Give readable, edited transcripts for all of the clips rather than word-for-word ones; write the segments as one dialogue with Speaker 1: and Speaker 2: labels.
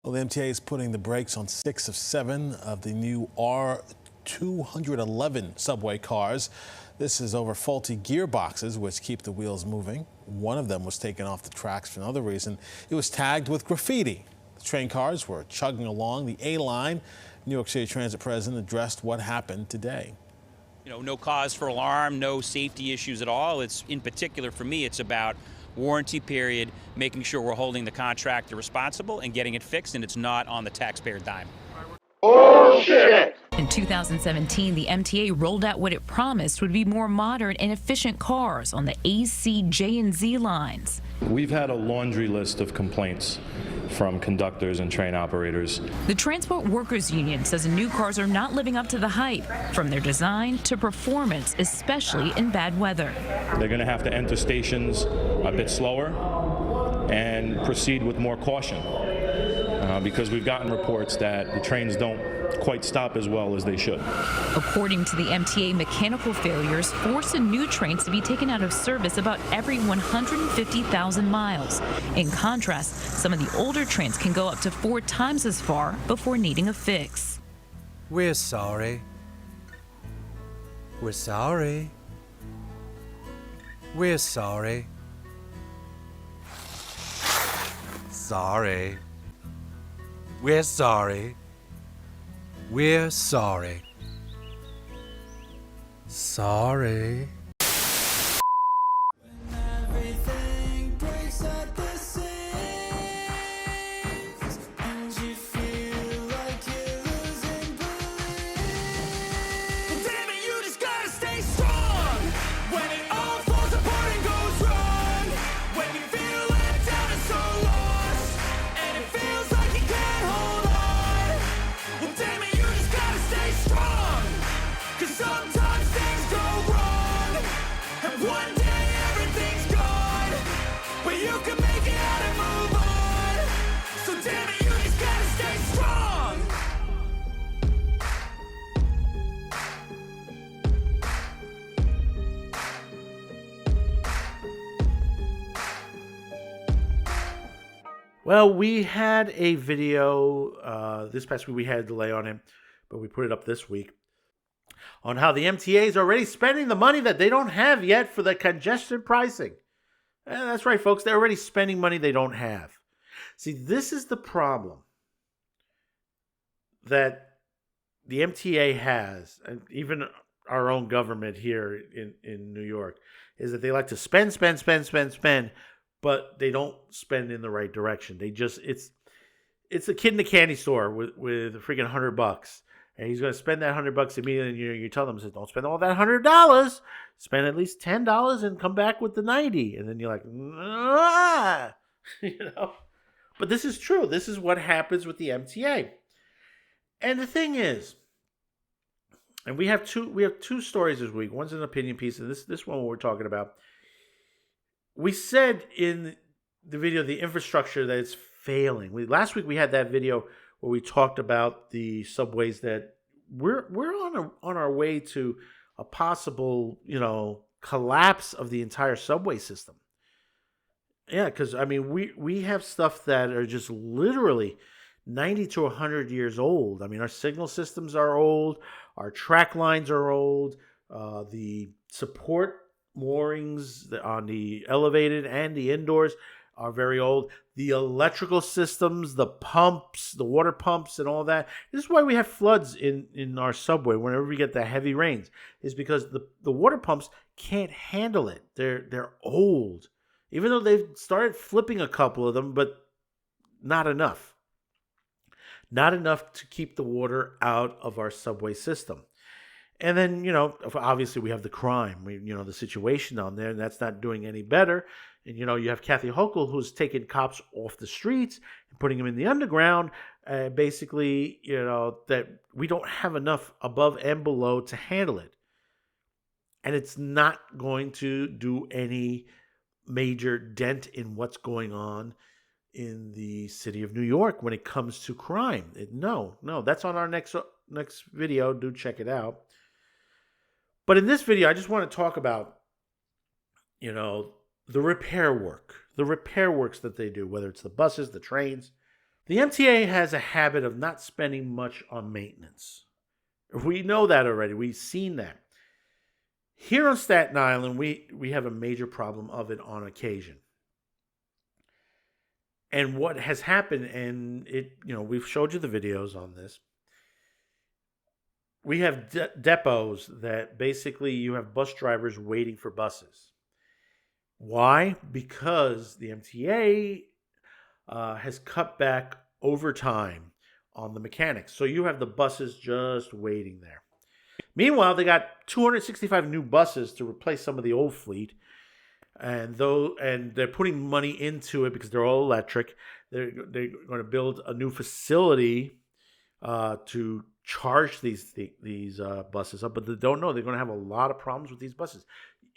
Speaker 1: Well, the MTA is putting the brakes on 6 of 7 of the new R211 subway cars. This is over faulty gearboxes, which keep the wheels moving. One of them was taken off the tracks for another reason. It was tagged with graffiti. The train cars were chugging along the A line. New York City Transit president addressed what happened today.
Speaker 2: No cause for alarm, no safety issues at all. It's in particular for me, it's about warranty period, making sure we're holding the contractor responsible and getting it fixed, and it's not on the taxpayer dime.
Speaker 3: Oh, shit!
Speaker 4: In 2017, the MTA rolled out what it promised would be more modern and efficient cars on the A, C, J, and Z lines.
Speaker 5: We've had a laundry list of complaints from conductors and train operators.
Speaker 4: The Transport Workers Union says new cars are not living up to the hype, from their design to performance, especially in bad weather.
Speaker 5: They're going to have to enter stations a bit slower and proceed with more caution because we've gotten reports that the trains don't quite stop as well as they should.
Speaker 4: According to the MTA, mechanical failures force a new trains to be taken out of service about every 150,000 miles. In contrast, some of the older trains can go up to 4 times as far before needing a fix.
Speaker 6: We're sorry. We're sorry. We're sorry. Sorry. We're sorry. We're sorry. Sorry.
Speaker 7: Well, we had a video this past week. We had a delay on it, but we put it up this week on how the MTA is already spending the money that they don't have yet for the congestion pricing. That's right, folks. They're already spending money they don't have. See, this is the problem that the MTA has, and even our own government here in New York, is that they like to spend, but they don't spend in the right direction. They just it's a kid in a candy store with a freaking $100, and he's going to spend that $100 immediately. And you tell them, don't spend all that $100. Spend at least $10 and come back with the 90. And then you're like, ah! But this is true. This is what happens with the MTA. And the thing is, and we have two stories this week. One's an opinion piece, and this one we're talking about. We said in the video the infrastructure that it's failing. Last week we had that video where we talked about the subways that we're on our way to a possible collapse of the entire subway system. Yeah, because I mean we have stuff that are just literally 90 to 100 years old. I mean, our signal systems are old, our track lines are old, the support moorings on the elevated and the indoors are very old. The electrical systems, the pumps, the water pumps and all that. This is why we have floods in our subway whenever we get the heavy rains, is because the water pumps can't handle it. They're old. Even though they've started flipping a couple of them, but not enough. Not enough to keep the water out of our subway system. And then, obviously we have the crime, the situation down there, and that's not doing any better. And, you have Kathy Hochul, who's taking cops off the streets and putting them in the underground. Basically, that we don't have enough above and below to handle it. And it's not going to do any major dent in what's going on in the city of New York when it comes to crime. No, that's on our next video. Do check it out. But in this video, I just want to talk about, the repair works that they do, whether it's the buses, the trains, The MTA has a habit of not spending much on maintenance. We know that already. We've seen that. Here on Staten Island, we have a major problem of it on occasion. And what has happened, and we've showed you the videos on this. We have depots that basically you have bus drivers waiting for buses. Why? Because the MTA has cut back overtime on the mechanics. So you have the buses just waiting there. Meanwhile, they got 265 new buses to replace some of the old fleet. And they're putting money into it because they're all electric. They're going to build a new facility to charge these buses up, but they don't know they're going to have a lot of problems with these buses.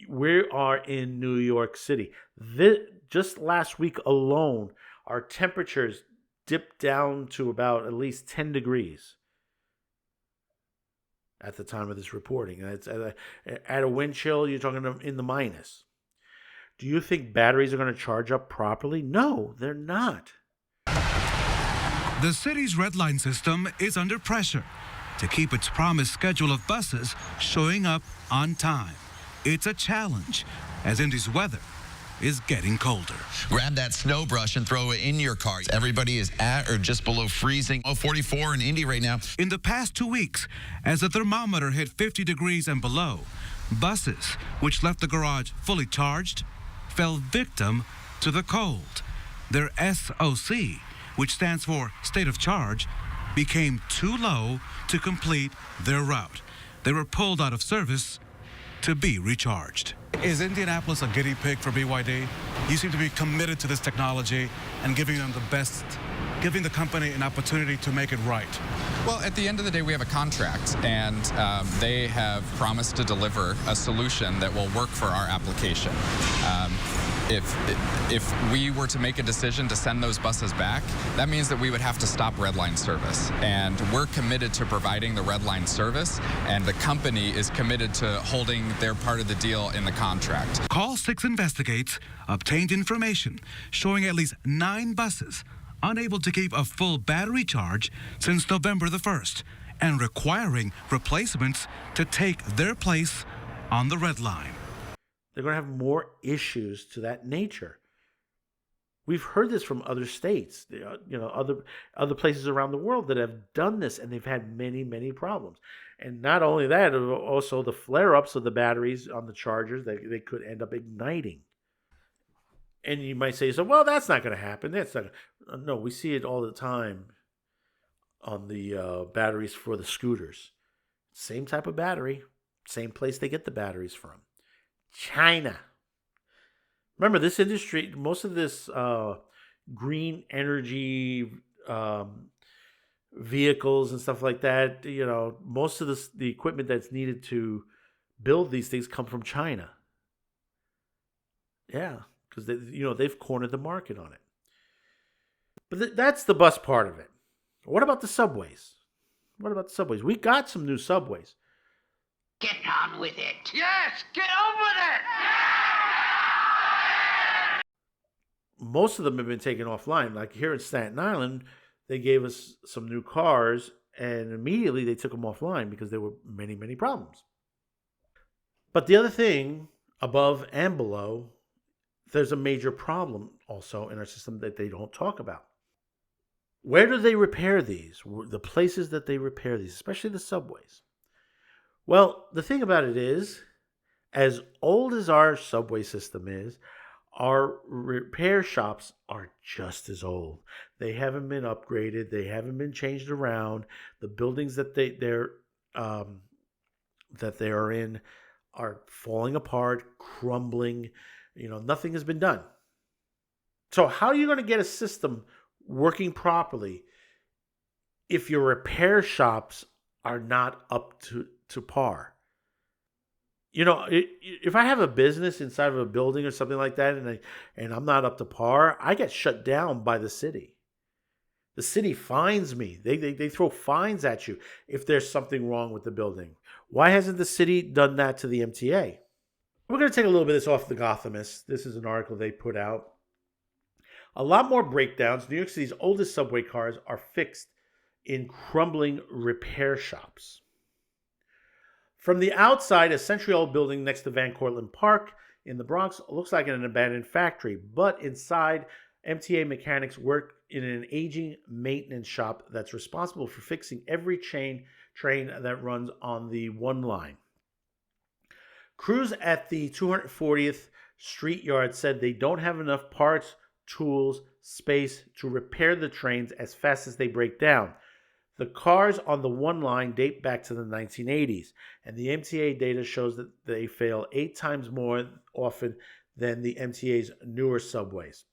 Speaker 7: We are in New York City. Just last week alone, our temperatures dipped down to about at least 10 degrees at the time of this reporting. It's at a wind chill, you're talking in the minus. Do you think batteries are going to charge up properly? No, they're not.
Speaker 6: The city's red line system is under pressure to keep its promised schedule of buses showing up on time. It's a challenge, as Indy's weather is getting colder.
Speaker 8: Grab that snow brush and throw it in your car. Everybody is at or just below freezing. 44 in Indy right now.
Speaker 6: In the past 2 weeks, as the thermometer hit 50 degrees and below, buses, which left the garage fully charged, fell victim to the cold. Their SOC, which stands for State of Charge, became too low to complete their route. They were pulled out of service to be recharged. Is Indianapolis a guinea pig for BYD? You seem to be committed to this technology and giving them the best, giving the company an opportunity to make it right.
Speaker 9: Well, at the end of the day, we have a contract, and they have promised to deliver a solution that will work for our application. If we were to make a decision to send those buses back, that means that we would have to stop redline service. And we're committed to providing the redline service, and the company is committed to holding their part of the deal in the contract.
Speaker 6: Call 6 Investigates obtained information showing at least 9 buses unable to keep a full battery charge since November the 1st and requiring replacements to take their place on the red line.
Speaker 7: They're going to have more issues to that nature. We've heard this from other states, other places around the world that have done this, and they've had many, many problems. And not only that, also the flare-ups of the batteries on the chargers, they could end up igniting. And you might say, so, well, that's not going to happen. That's not. No, we see it all the time on the batteries for the scooters. Same type of battery, same place they get the batteries from. China. Remember, this industry, most of this green energy vehicles and stuff like that, most of the equipment that's needed to build these things come from China. Yeah, because they've cornered the market on it. But that's the bus part of it. What about the subways? We got some new subways.
Speaker 3: Get on with it. Yes, get on with it.
Speaker 7: Most of them have been taken offline. Like here in Staten Island, they gave us some new cars, and immediately they took them offline because there were many, many problems. But the other thing, above and below, there's a major problem also in our system that they don't talk about. Where do they repair these? The places that they repair these, especially the subways. Well, the thing about it is, as old as our subway system is, our repair shops are just as old. They haven't been upgraded. They haven't been changed around. The buildings that they are in are falling apart, crumbling. Nothing has been done. So how are you going to get a system working properly if your repair shops are not up to par? If I have a business inside of a building or something like that, and I'm not up to par, I get shut down by the city. The city fines me. They throw fines at you if there's something wrong with the building. Why hasn't the city done that to the MTA? We're going to take a little bit of this off the Gothamist. This is an article they put out. A lot more breakdowns. New York City's oldest subway cars are fixed in crumbling repair shops. From the outside, a century-old building next to Cortlandt Park in the Bronx looks like an abandoned factory, but inside, MTA mechanics work in an aging maintenance shop that's responsible for fixing every train that runs on the one line. Crews at the 240th Street Yard said they don't have enough parts, tools, space to repair the trains as fast as they break down. The cars on the one line date back to the 1980s, and the MTA data shows that they fail 8 times more often than the MTA's newer subways.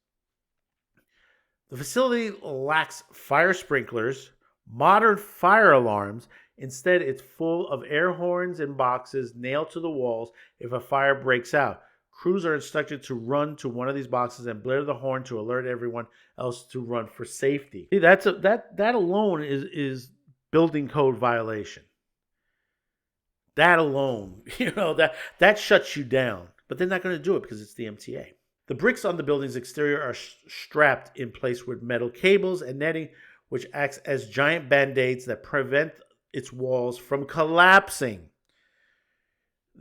Speaker 7: The facility lacks fire sprinklers, modern fire alarms. Instead, it's full of air horns and boxes nailed to the walls if a fire breaks out. Crews are instructed to run to one of these boxes and blare the horn to alert everyone else to run for safety. See, that alone is building code violation. That alone, that shuts you down. But they're not going to do it because it's the MTA. The bricks on the building's exterior are strapped in place with metal cables and netting, which acts as giant band-aids that prevent its walls from collapsing.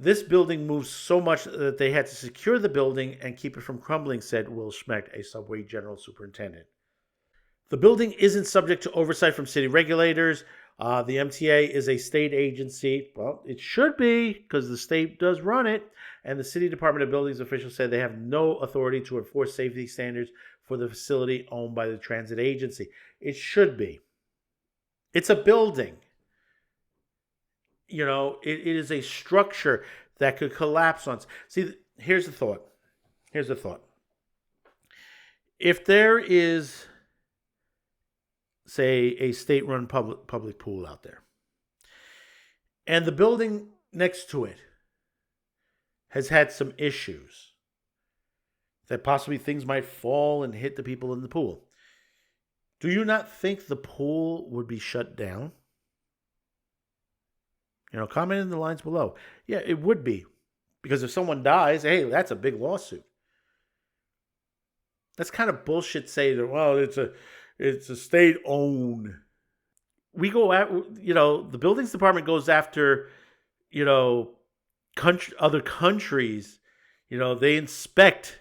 Speaker 7: This building moves so much that they had to secure the building and keep it from crumbling, said Will Schmecht, a subway general superintendent. The building isn't subject to oversight from city regulators. The MTA is a state agency. Well, it should be because the state does run it. And the City Department of Buildings officials said they have no authority to enforce safety standards for the facility owned by the transit agency. It should be. It's a building. It is a structure that could collapse on. See, here's the thought. If there is, say, a state-run public pool out there, and the building next to it has had some issues, that possibly things might fall and hit the people in the pool, do you not think the pool would be shut down? Comment in the lines below. Yeah, it would be. Because if someone dies, hey, that's a big lawsuit. That's kind of bullshit saying that, well, it's a state-owned. We go at, the buildings department goes after, other countries. They inspect,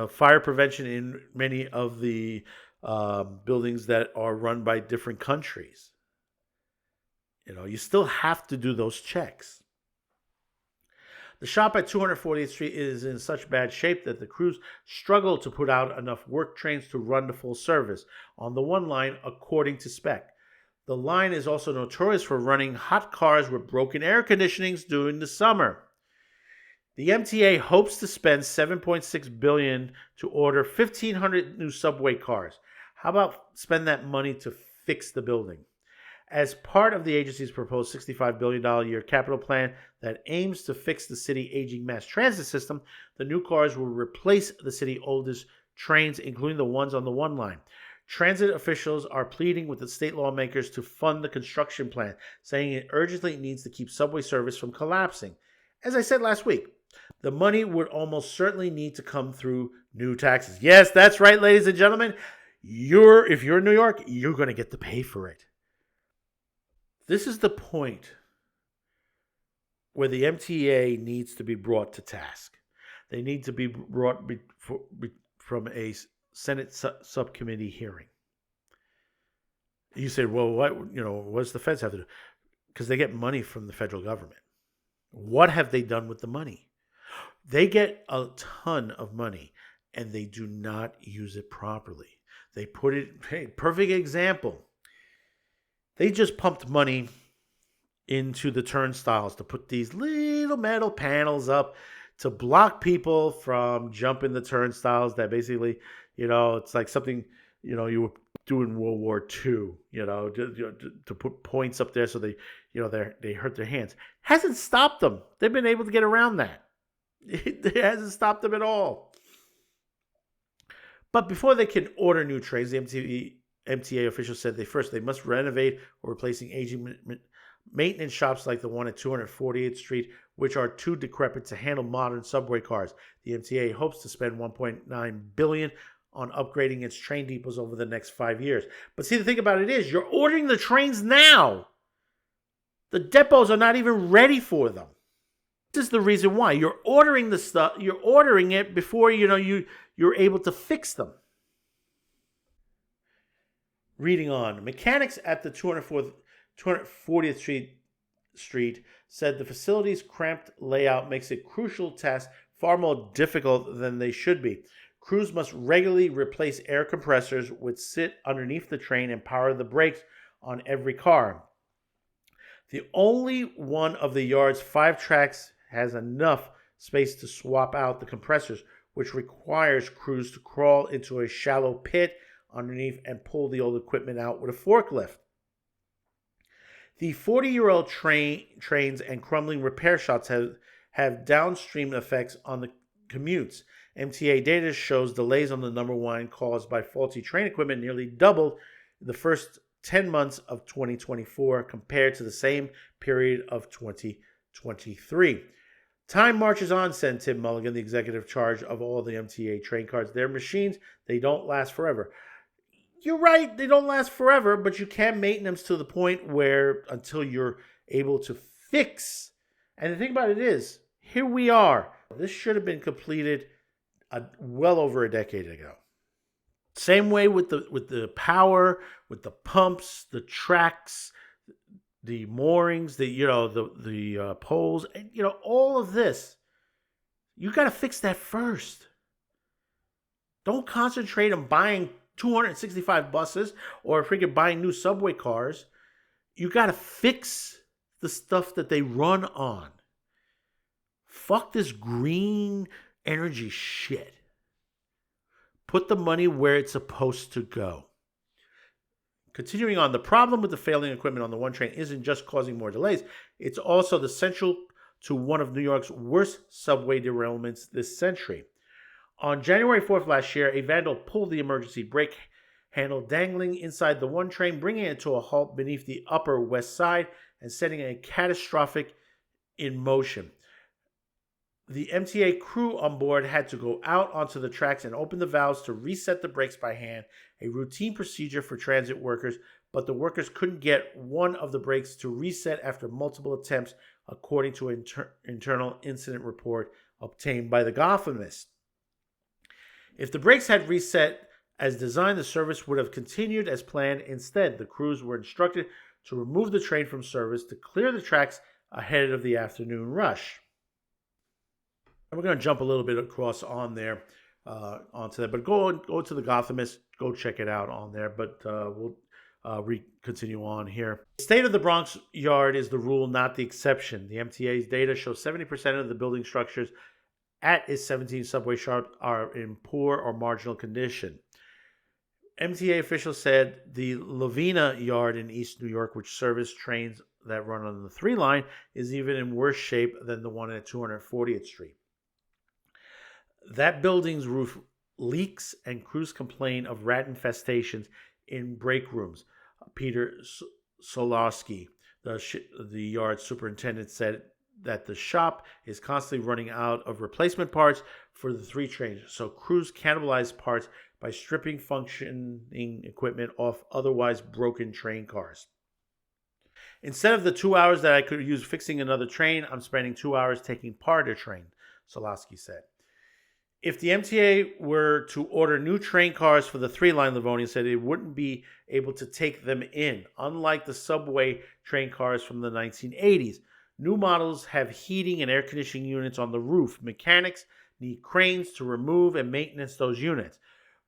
Speaker 7: fire prevention in many of the buildings that are run by different countries. You still have to do those checks. The shop at 240th Street is in such bad shape that the crews struggle to put out enough work trains to run the full service on the one line according to spec. The line is also notorious for running hot cars with broken air conditionings during the summer. The MTA hopes to spend $7.6 billion to order 1,500 new subway cars. How about spend that money to fix the building? As part of the agency's proposed $65 billion a year capital plan that aims to fix the city's aging mass transit system, the new cars will replace the city's oldest trains, including the ones on the one line. Transit officials are pleading with the state lawmakers to fund the construction plan, saying it urgently needs to keep subway service from collapsing. As I said last week, the money would almost certainly need to come through new taxes. Yes, that's right, ladies and gentlemen. If you're in New York, you're going to get to pay for it. This is the point where the MTA needs to be brought to task. They need to be brought from a Senate subcommittee hearing. You say, well, what does the feds have to do? Because they get money from the federal government. What have they done with the money? They get a ton of money, and they do not use it properly. They put it, perfect example. They just pumped money into the turnstiles to put these little metal panels up to block people from jumping the turnstiles that basically, it's like something, you would do in World War II, to put points up there so they hurt their hands. Hasn't stopped them. They've been able to get around that. It hasn't stopped them at all. But before they can order new trains, the MTA officials said they must renovate or replacing aging maintenance shops like the one at 248th Street, which are too decrepit to handle modern subway cars. The MTA hopes to spend $1.9 billion on upgrading its train depots over the next 5 years. But see, the thing about it is, you're ordering the trains now. The depots are not even ready for them. This is the reason why. You're ordering the stuff, you're ordering it before you're able to fix them. Reading on, mechanics at the 240th Street said the facility's cramped layout makes it crucial task far more difficult than they should be. Crews must regularly replace air compressors which sit underneath the train and power the brakes on every car. The only one of the yard's 5 tracks has enough space to swap out the compressors, which requires crews to crawl into a shallow pit underneath and pull the old equipment out with a forklift. The 40-year-old trains and crumbling repair shops have downstream effects on the commutes. MTA data shows delays on the number one caused by faulty train equipment nearly doubled the first 10 months of 2024 compared to the same period of 2023. Time marches on, said Tim Mulligan, the executive charge of all the MTA train cars. They're machines. They don't last forever. You're right. They don't last forever, but you can maintenance to the point where until you're able to fix. And the thing about it is, here we are. This should have been completed well over a decade ago. Same way with the power, with the pumps, the tracks, the moorings, the poles, and all of this. You got to fix that first. Don't concentrate on buying 265 buses or freaking buying new subway cars. You got to fix the stuff that they run on. Fuck this green energy shit. Put the money where it's supposed to go. Continuing on, the problem with the failing equipment on the one train isn't just causing more delays. It's also the central to one of New York's worst subway derailments this century. On January 4th last year, a vandal pulled the emergency brake handle dangling inside the one train, bringing it to a halt beneath the Upper West Side and setting a catastrophic in motion. The MTA crew on board had to go out onto the tracks and open the valves to reset the brakes by hand, a routine procedure for transit workers, but the workers couldn't get one of the brakes to reset after multiple attempts, according to an internal incident report obtained by the Gothamist. If the brakes had reset as designed, the service would have continued as planned. Instead, the crews were instructed to remove the train from service to clear the tracks ahead of the afternoon rush. And we're going to jump a little bit across on there, onto that. But go to the Gothamist, go check it out on there. But we'll continue on here. The state of the Bronx yard is the rule, not the exception. The MTA's data shows 70% of the building structures at its 17 subway shops are in poor or marginal condition. MTA officials said the Lavina yard in East New York, which services trains that run on the 3 line, is even in worse shape than the one at 240th Street. That building's roof leaks and crews complain of rat infestations in break rooms. Peter Solarski, the yard superintendent, said that the shop is constantly running out of replacement parts for the 3 trains, so crews cannibalize parts by stripping functioning equipment off otherwise broken train cars. Instead of the 2 hours that I could use fixing another train, I'm spending 2 hours taking apart a train, Solarski said. If the MTA were to order new train cars for the 3-line, Livonia said it wouldn't be able to take them in. Unlike the subway train cars from the 1980s, new models have heating and air conditioning units on the roof. Mechanics need cranes to remove and maintenance those units.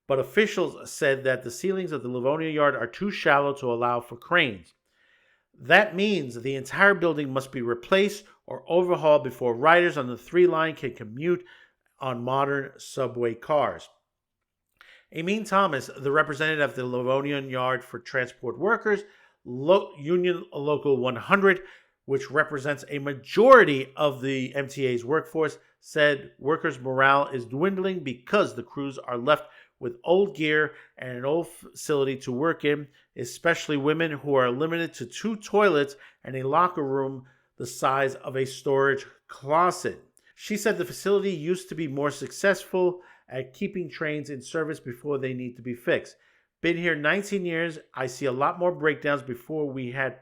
Speaker 7: But officials said that the ceilings of the Livonia yard are too shallow to allow for cranes. That means the entire building must be replaced or overhauled before riders on the 3-line can commute on modern subway cars. Amin Thomas, the representative of the Livonian Yard for Transport Workers, Union Local 100, which represents a majority of the MTA's workforce, said workers' morale is dwindling because the crews are left with old gear and an old facility to work in, especially women who are limited to 2 toilets and a locker room the size of a storage closet. She said the facility used to be more successful at keeping trains in service before they need to be fixed. Been here 19 years. I see a lot more breakdowns. Before we had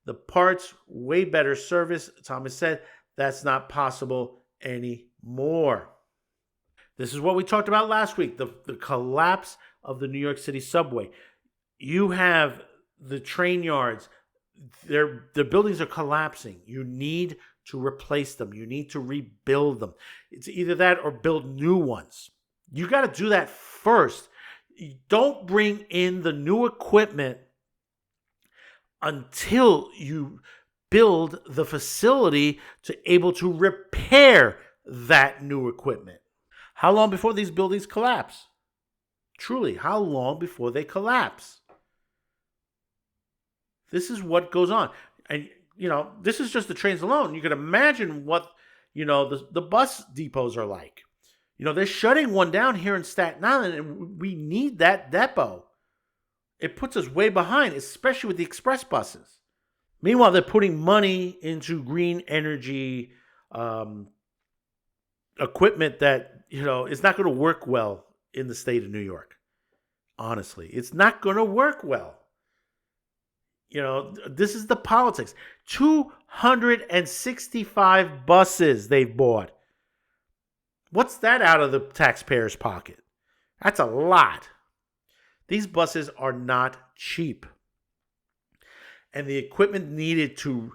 Speaker 7: the parts, way better service. Thomas said that's not possible anymore. This is what we talked about last week, the collapse of the New York City subway. You have the train yards. The buildings are collapsing. You need to replace them. You need to rebuild them. It's either that or build new ones. You got to do that first. Don't bring in the new equipment until you build the facility to able to repair that new equipment. How long before these buildings collapse? Truly, how long before they collapse? This is what goes on. And, this is just the trains alone. You can imagine what, the bus depots are like. They're shutting one down here in Staten Island, and we need that depot. It puts us way behind, especially with the express buses. Meanwhile, they're putting money into green energy equipment that, is not going to work well in the state of New York. Honestly, it's not going to work well. This is the politics. 265 buses they've bought. What's that out of the taxpayer's pocket? That's a lot. These buses are not cheap. And the equipment needed to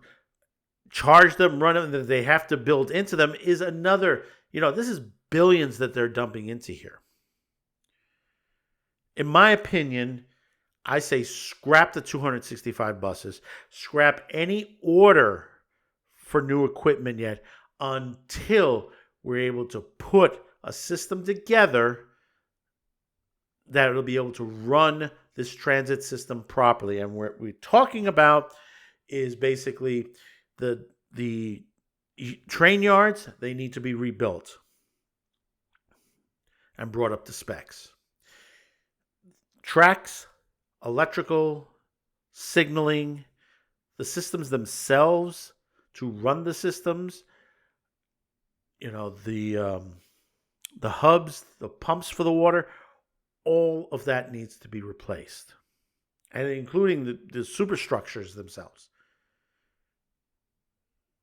Speaker 7: charge them, run them, that they have to build into them is another, this is billions that they're dumping into here. In my opinion, I say scrap the 265 buses, scrap any order for new equipment yet until we're able to put a system together that will be able to run this transit system properly. And what we're talking about is basically the train yards. They need to be rebuilt and brought up to specs. Tracks, electrical, signaling, the systems themselves to run the systems, the hubs, the pumps for the water, all of that needs to be replaced, and including the superstructures themselves.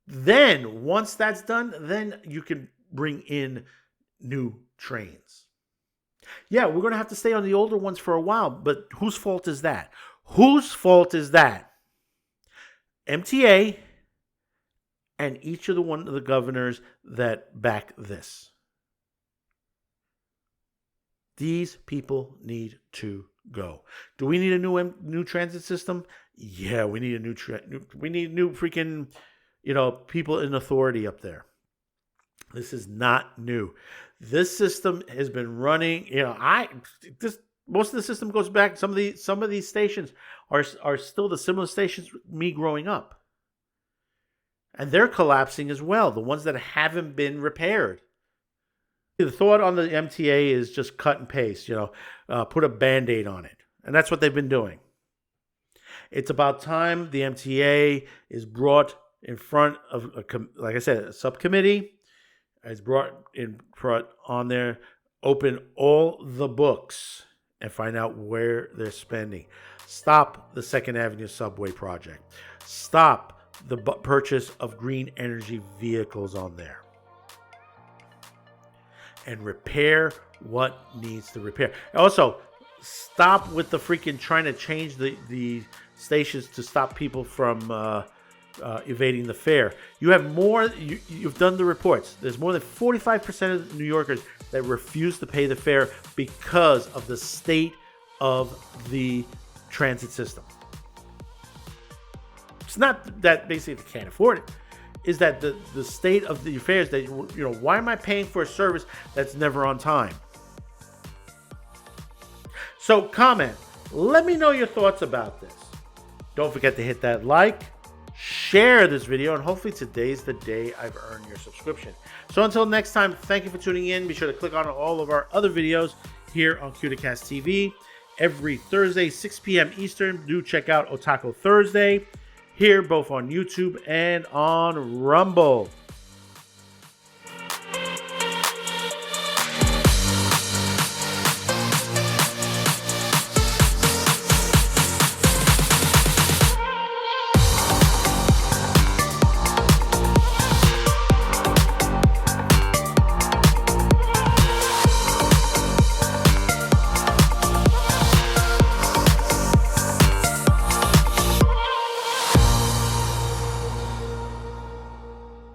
Speaker 7: Then, once that's done, then you can bring in new trains. Yeah, we're going to have to stay on the older ones for a while, but whose fault is that? Whose fault is that? MTA and each of the governors that back this. These people need to go. Do we need a new transit system? Yeah, we need a new freaking, people in authority up there. This is not new. This system has been running. Most of the system goes back. Some of these stations are still the similar stations me growing up, and they're collapsing as well. The ones that haven't been repaired. The thought on the MTA is just cut and paste. Put a Band-Aid on it, and that's what they've been doing. It's about time the MTA is brought in front of like I said, a subcommittee. Is brought in front on there, open all the books and find out where they're spending. Stop the 2nd Avenue subway project. Stop the purchase of green energy vehicles on there. And repair what needs to repair. Also, stop with the freaking trying to change the stations to stop people from evading the fare. You have more. You've done the reports. There's more than 45% of New Yorkers that refuse to pay the fare because of the state of the transit system. It's not that basically they can't afford it. Is that the state of the fares that why am I paying for a service that's never on time? So comment. Let me know your thoughts about this. Don't forget to hit that like. Share this video, and hopefully today's the day I've earned your subscription. So until next time, thank you for tuning in. Be sure to click on all of our other videos here on CUDAcast TV. Every Thursday, 6 p.m. Eastern. Do check out Otaku Thursday here, both on YouTube and on Rumble.